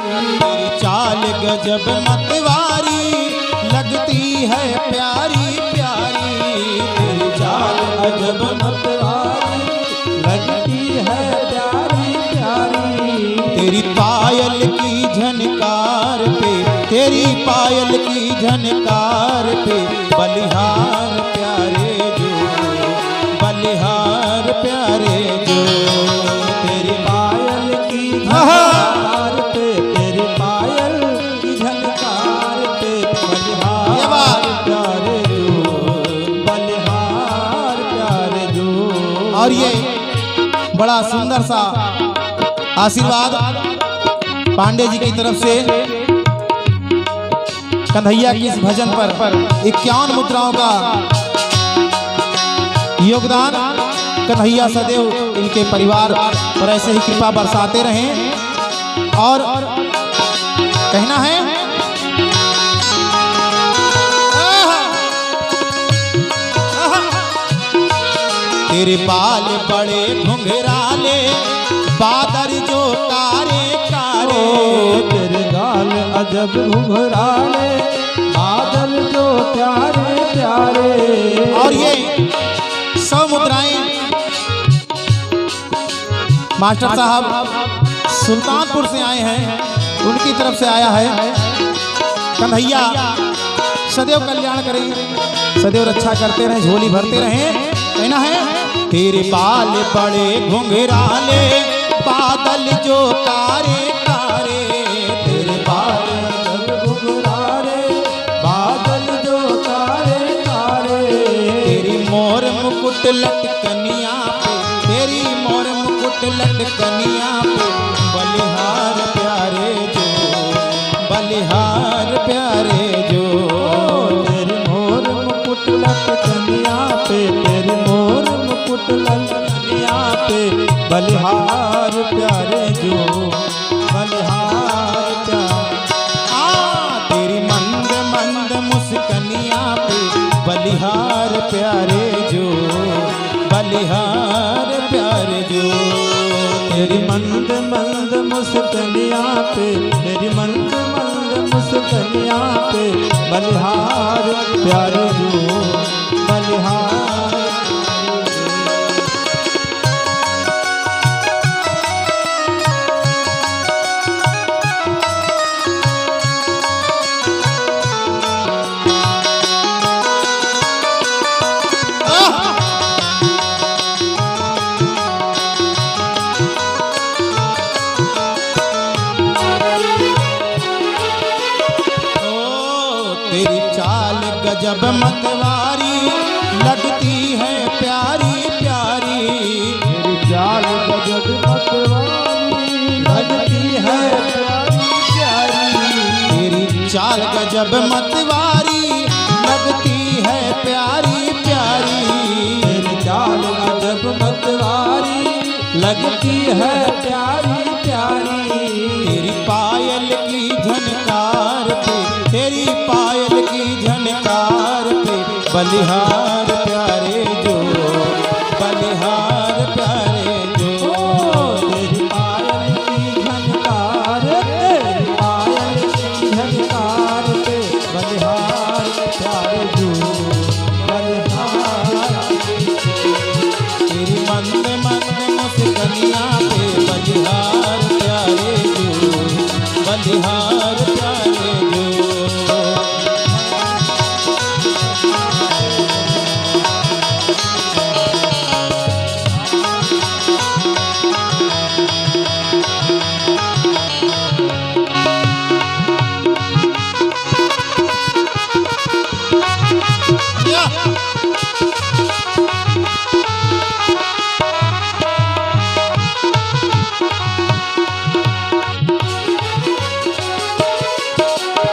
तेरी चाल गजब मतवारी लगती है प्यारी प्यारी। तेरी चाल गजब मतवारी लगती है प्यारी प्यारी। तेरी पायल की झनकार पे, तेरी पायल की झनकार पे बलिहार प्यारे जो, बलिहार प्यारे जो। तेरी पायल की झनकार पे, तेरी पायल की झनकार पे बलिहार प्यारे जो, बलिहार प्यारे जो। और ये बड़ा सुंदर सा आशीर्वाद पांडे जी की तरफ से कन्हैया की इस भजन पर 51 मुद्राओं का योगदान। कन्हैया सदैव इनके परिवार पर ऐसे ही कृपा बरसाते रहें। और कहना है तेरे बाल बड़े घुंघराले बादल जो कारे कारे। तेरे गाल अजब घुंघराले बादल जो प्यारे प्यारे। और ये 100 मुद्राएं मास्टर साहब सुल्तानपुर से आए हैं, उनकी तरफ से आया है। कन्हैया सदैव कल्याण करें, सदैव रक्षा करते रहें, झोली भरते रहें। कहना है तेरे बाल बड़े घुंघराले बादल जो कारे कारे। तेरे बाल अजब घुंघराले बादल जो कारे कारे। तेरी मोर मुकुट लटकनिया पे, तेरी मोर मुकुट लटकनिया पे बलिहार प्यारे जो, बलिहार प्यारे जो। तेरी मोर मुकुट लटकनिया पे, तेरी मोर मुकुट लटकनिया पे बलिहार प्यारे जो, बलिहार प्यारे। तेरी मंद मंद मुस्कनिया पे बलिहार प्यारे जो, बलिहार प्यारे जो। तेरी मंद मंद मुस्कनिया पे, तेरी मंद मंद मुस्कनिया पे बलिहार प्यारे जो, बलिहार। तेरी चाल गजब मतवारी लगती है प्यारी प्यारी। तेरी चाल गजब मतवारी लगती है प्यारी प्यारी। तेरी चाल गजब मतवारी लगती है प्यारी प्यारी। तेरी चाल गजब मतवारी लगती है प्यारी प्यारी। तेरी पायल की झनकार पे, तेरी पायल की झनकार पे बलिहार प्यारे जो, बलिहार प्यारे जो। तेरी पायल की झनकार, तेरी पायल की झनकार पे बलिहार प्यारे जो, बलिहार। तेरी मंद मंद मुस्कनिया पे बलिहार प्यारे जो, बलिहार प्यारे जो।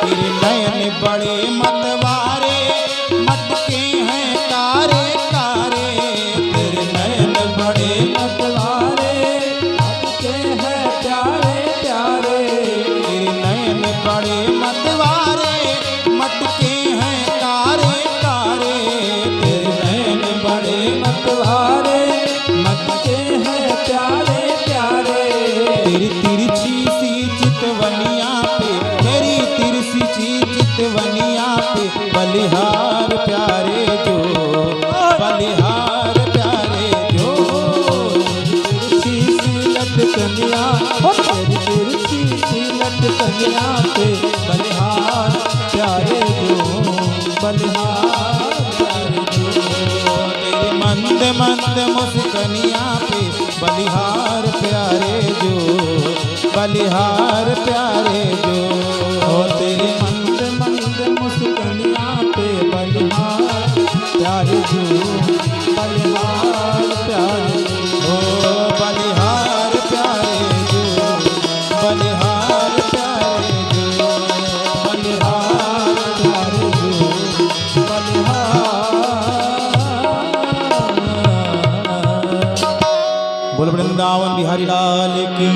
तेरे नयन बड़े मतवारे मटके हैं कारे कारे। तेरे नयन बड़े मतवारे मटके हैं प्यारे प्यारे। तेरे नयन बड़े मतवारे मटके हैं कारे कारे। तेरे नयन बड़े मतवारे मटके हैं प्यारे प्यारे। तेरी तिरछी सी चितवनिया मुस्कनिया पे बलिहार प्यारे जो बलिहार प्यारे जो तेरी मंद मंद मुस्कनिया पे बलिहार प्यारे जो बलिहार प्यारे जो ओ तेरे मंद मंद मुस्कनिया पे बलिहार प्यारे जो बलिहार प्यारे ओ बलिहार प्यारे जो बलिहार प्यारे जो बलिहार प्यारे जो बलिहार बोल वृंदावन बिहारी लाल की।